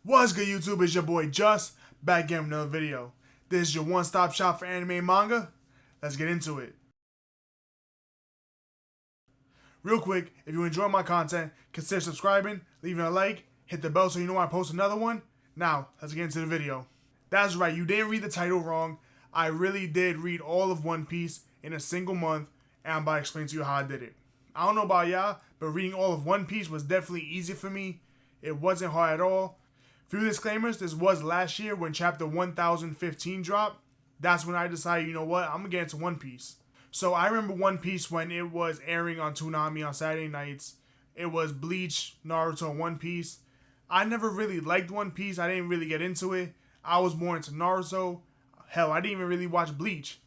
What's good, YouTube? It's your boy Just, back again with another video. This is your one-stop shop for anime and manga. Let's get into it. Real quick, if you enjoy my content, consider subscribing, leaving a like, hit the bell so you know when I post another one. Now, let's get into the video. That's right, you didn't read the title wrong. I really did read all of One Piece in a single month, and I'm about to explain to you how I did it. I don't know about y'all, but reading all of One Piece was definitely easy for me. It wasn't hard at all. Few disclaimers, this was last year when chapter 1015 dropped. That's when I decided, you know what, I'm going to get into One Piece. So I remember One Piece when it was airing on Toonami on Saturday nights. It was Bleach, Naruto, and One Piece. I never really liked One Piece. I didn't really get into it. I was more into Naruto. Hell, I didn't even really watch Bleach.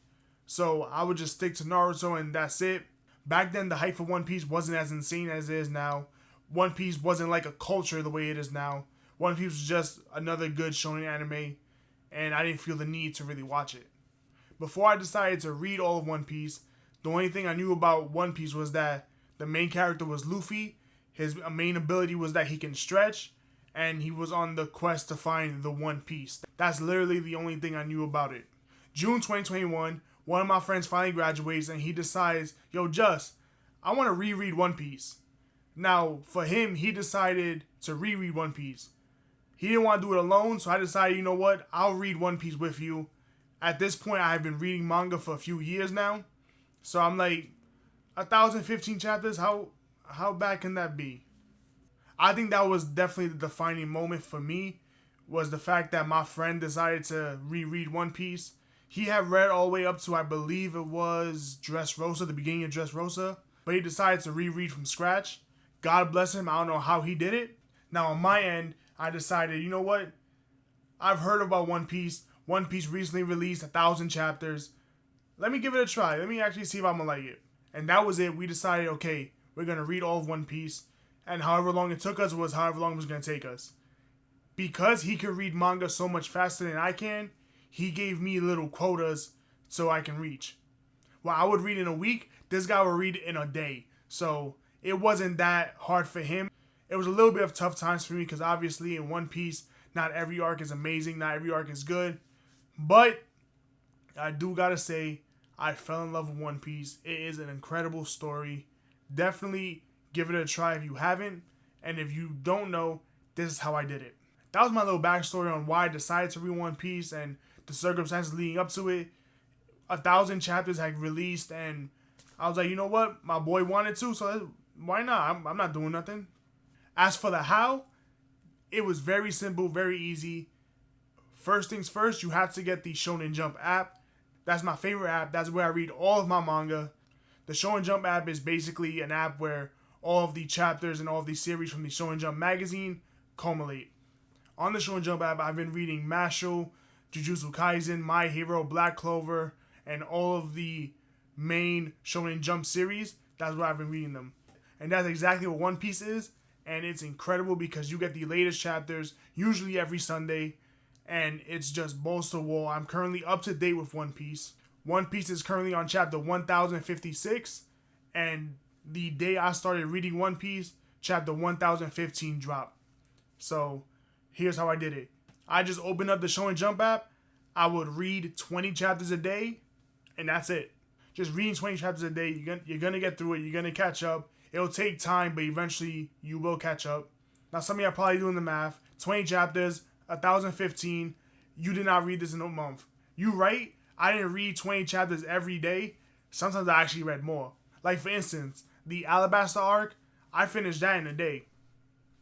So I would just stick to Naruto and that's it. Back then, the hype for One Piece wasn't as insane as it is now. One Piece wasn't like a culture the way it is now. One Piece was just another good shonen anime, and I didn't feel the need to really watch it. Before I decided to read all of One Piece, the only thing I knew about One Piece was that the main character was Luffy. His main ability was that he can stretch, and he was on the quest to find the One Piece. That's literally the only thing I knew about it. June 2021, one of my friends finally graduates, and he decides, yo, Just, I want to reread One Piece. Now, for him, he decided to reread One Piece. He didn't want to do it alone, so I decided, you know what, I'll read One Piece with you. At this point, I have been reading manga for a few years now. So I'm like, 1,015 chapters, how bad can that be? I think that was definitely the defining moment for me, was the fact that my friend decided to reread One Piece. He had read all the way up to, I believe it was Dressrosa, the beginning of Dressrosa, but he decided to reread from scratch. God bless him, I don't know how he did it. Now on my end, I decided, you know what? I've heard about One Piece. One Piece recently released 1,000 chapters. Let me give it a try. Let me actually see if I'm going to like it. And that was it. We decided, okay, we're going to read all of One Piece. And however long it took us was however long it was going to take us. Because he could read manga so much faster than I can, he gave me little quotas so I can reach. Well, I would read in a week. This guy would read in a day. So it wasn't that hard for him. It was a little bit of tough times for me because obviously in One Piece, not every arc is amazing, not every arc is good. But I do gotta say, I fell in love with One Piece. It is an incredible story. Definitely give it a try if you haven't. And if you don't know, this is how I did it. That was my little backstory on why I decided to read One Piece and the circumstances leading up to it. 1,000 chapters had released and I was like, you know what? My boy wanted to, so why not? I'm not doing nothing. As for the how, it was very simple, very easy. First things first, you have to get the Shonen Jump app. That's my favorite app. That's where I read all of my manga. The Shonen Jump app is basically an app where all of the chapters and all of the series from the Shonen Jump magazine culminate. On the Shonen Jump app, I've been reading Mashle, Jujutsu Kaisen, My Hero, Black Clover, and all of the main Shonen Jump series. That's where I've been reading them. And that's exactly what One Piece is. And it's incredible because you get the latest chapters, usually every Sunday. And it's just balls to the wall. I'm currently up to date with One Piece. One Piece is currently on chapter 1056. And the day I started reading One Piece, chapter 1015 dropped. So here's how I did it. I just opened up the Shonen Jump app. I would read 20 chapters a day. And that's it. Just reading 20 chapters a day. You're going to get through it. You're going to catch up. It'll take time, but eventually you will catch up. Now, some of you are probably doing the math. 20 chapters, 1,015. You did not read this in a month. You right? I didn't read 20 chapters every day. Sometimes I actually read more. Like, for instance, the Alabasta arc, I finished that in a day.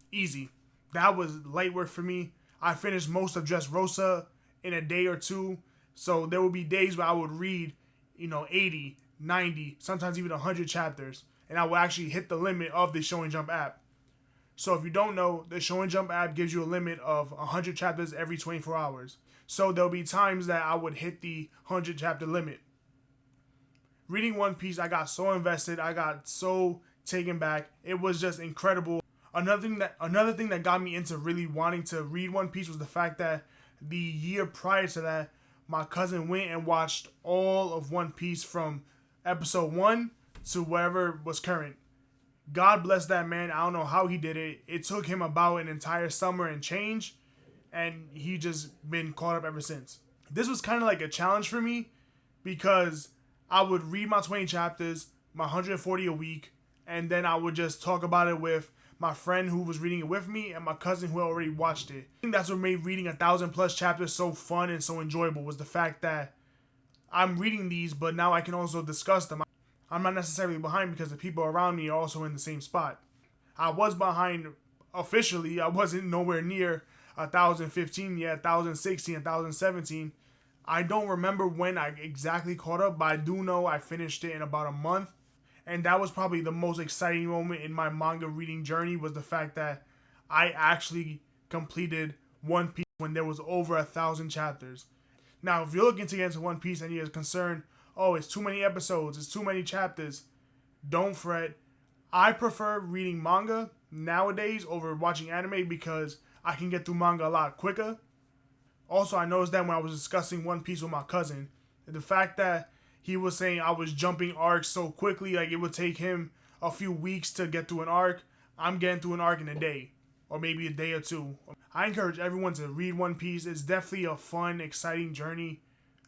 Easy. That was light work for me. I finished most of Dressrosa in a day or two. So there would be days where I would read, 80, 90, sometimes even 100 chapters. And I will actually hit the limit of the Shonen Jump app. So if you don't know, the Shonen Jump app gives you a limit of 100 chapters every 24 hours. So there'll be times that I would hit the 100 chapter limit. Reading One Piece, I got so invested. I got so taken back. It was just incredible. Another thing that got me into really wanting to read One Piece was the fact that the year prior to that, my cousin went and watched all of One Piece from episode 1 to wherever was current. God bless that man. I don't know how he did it. It took him about an entire summer and change. and he just been caught up ever since. This was kind of like a challenge for me because I would read my 20 chapters, my 140 a week, and then I would just talk about it with my friend who was reading it with me and my cousin who already watched it. I think that's what made reading 1,000+ chapters so fun and so enjoyable, was the fact that I'm reading these, but now I can also discuss them. I'm not necessarily behind because the people around me are also in the same spot. I was behind officially. I wasn't nowhere near 1,015 yet, 1,016, 1,017. I don't remember when I exactly caught up, but I do know I finished it in about a month. And that was probably the most exciting moment in my manga reading journey, was the fact that I actually completed One Piece when there was over 1,000 chapters. Now, if you're looking to get into One Piece and you're concerned, oh, it's too many episodes, it's too many chapters, don't fret. I prefer reading manga nowadays over watching anime because I can get through manga a lot quicker. Also, I noticed that when I was discussing One Piece with my cousin, the fact that he was saying I was jumping arcs so quickly, like it would take him a few weeks to get through an arc, I'm getting through an arc in a day, or maybe a day or two. I encourage everyone to read One Piece. It's definitely a fun, exciting journey.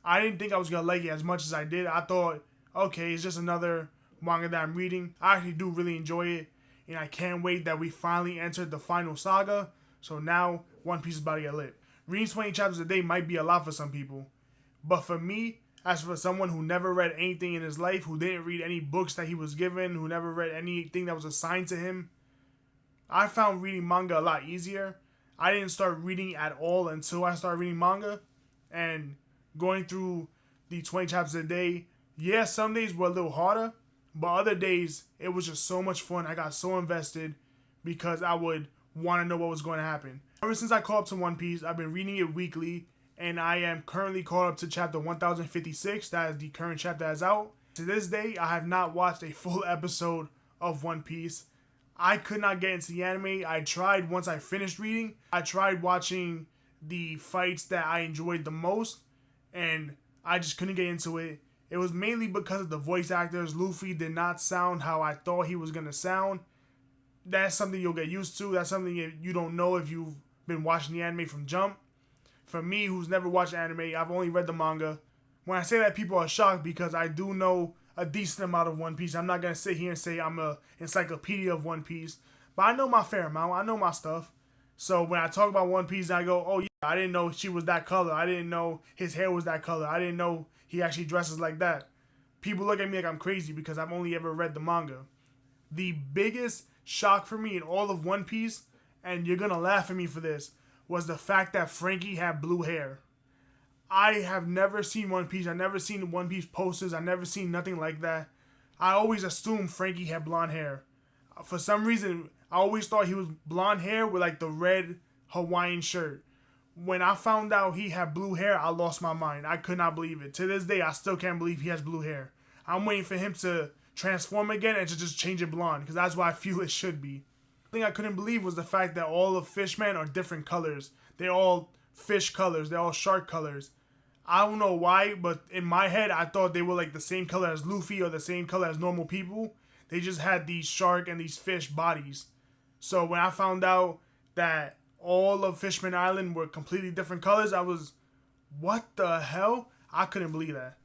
I didn't think I was going to like it as much as I did. I thought, okay, it's just another manga that I'm reading. I actually do really enjoy it, and I can't wait that we finally entered the final saga. So now One Piece is about to get lit. Reading 20 chapters a day might be a lot for some people, but for me, as for someone who never read anything in his life, who didn't read any books that he was given, who never read anything that was assigned to him, I found reading manga a lot easier. I didn't start reading at all until I started reading manga, and going through the 20 chapters a day, yeah, some days were a little harder, but other days it was just so much fun. I got so invested because I would want to know what was going to happen. Ever since I caught up to One Piece, I've been reading it weekly, and I am currently caught up to chapter 1056. That is the current chapter that's out. To this day, I have not watched a full episode of One Piece. I could not get into the anime. I tried once I finished reading. I tried watching the fights that I enjoyed the most, and I just couldn't get into it. It was mainly because of the voice actors. Luffy did not sound how I thought he was going to sound. That's something you'll get used to. That's something you don't know if you've been watching the anime from jump. For me, who's never watched anime, I've only read the manga. When I say that, people are shocked because I do know a decent amount of One Piece. I'm not going to sit here and say I'm an encyclopedia of One Piece, but I know my fair amount. I know my stuff. So when I talk about One Piece, I go, oh yeah, I didn't know she was that color. I didn't know his hair was that color. I didn't know he actually dresses like that. People look at me like I'm crazy because I've only ever read the manga. The biggest shock for me in all of One Piece, and you're going to laugh at me for this, was the fact that Frankie had blue hair. I have never seen One Piece. I've never seen One Piece posters. I've never seen nothing like that. I always assumed Frankie had blonde hair. For some reason, I always thought he was blonde hair with like the red Hawaiian shirt. When I found out he had blue hair, I lost my mind. I could not believe it. To this day, I still can't believe he has blue hair. I'm waiting for him to transform again and to just change it blonde, because that's what I feel it should be. The thing I couldn't believe was the fact that all of Fishmen are different colors. They're all fish colors. They're all shark colors. I don't know why, but in my head, I thought they were like the same color as Luffy or the same color as normal people. They just had these shark and these fish bodies. So when I found out that all of Fishman Island were completely different colors, I was, what the hell? I couldn't believe that.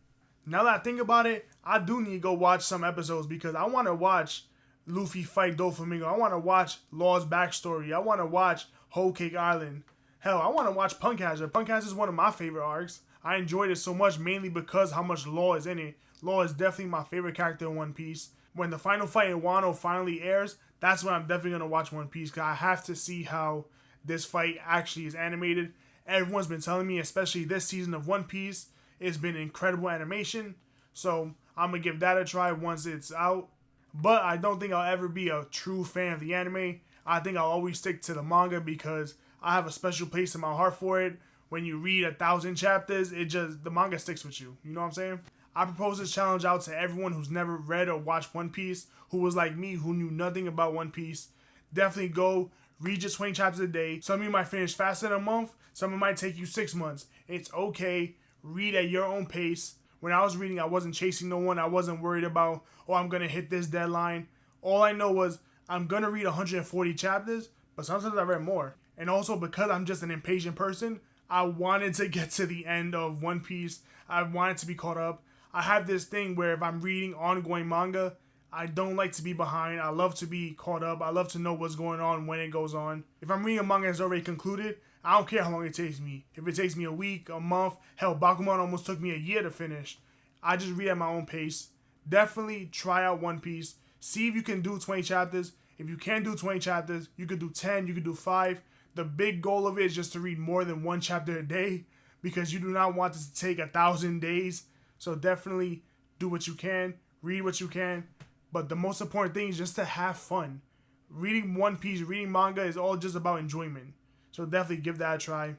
Now that I think about it, I do need to go watch some episodes because I want to watch Luffy fight Doflamingo. I want to watch Law's backstory. I want to watch Whole Cake Island. Hell, I want to watch Punk Hazard. Punk Hazard is one of my favorite arcs. I enjoyed it so much mainly because how much Law is in it. Law is definitely my favorite character in One Piece. When the final fight in Wano finally airs, that's when I'm definitely going to watch One Piece because I have to see how this fight actually is animated. Everyone's been telling me, especially this season of One Piece, it's been incredible animation. So I'm going to give that a try once it's out. But I don't think I'll ever be a true fan of the anime. I think I'll always stick to the manga because I have a special place in my heart for it. When you read 1,000 chapters, the manga sticks with you. You know what I'm saying? I propose this challenge out to everyone who's never read or watched One Piece, who was like me, who knew nothing about One Piece. Definitely go read just 20 chapters a day. Some of you might finish faster in a month. Some of it might take you 6 months. It's okay. Read at your own pace. When I was reading, I wasn't chasing no one. I wasn't worried about, oh, I'm going to hit this deadline. All I know was I'm going to read 140 chapters, but sometimes I read more. And also because I'm just an impatient person, I wanted to get to the end of One Piece. I wanted to be caught up. I have this thing where if I'm reading ongoing manga, I don't like to be behind. I love to be caught up. I love to know what's going on when it goes on. If I'm reading a manga that's already concluded, I don't care how long it takes me. If it takes me a week, a month, hell, Bakuman almost took me a year to finish. I just read at my own pace. Definitely try out One Piece. See if you can do 20 chapters. If you can't do 20 chapters, you could do 10, you could do 5. The big goal of it is just to read more than one chapter a day because you do not want this to take 1,000 days. So definitely do what you can, read what you can. But the most important thing is just to have fun. Reading One Piece, reading manga is all just about enjoyment. So definitely give that a try.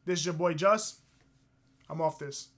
This is your boy Just. I'm off this.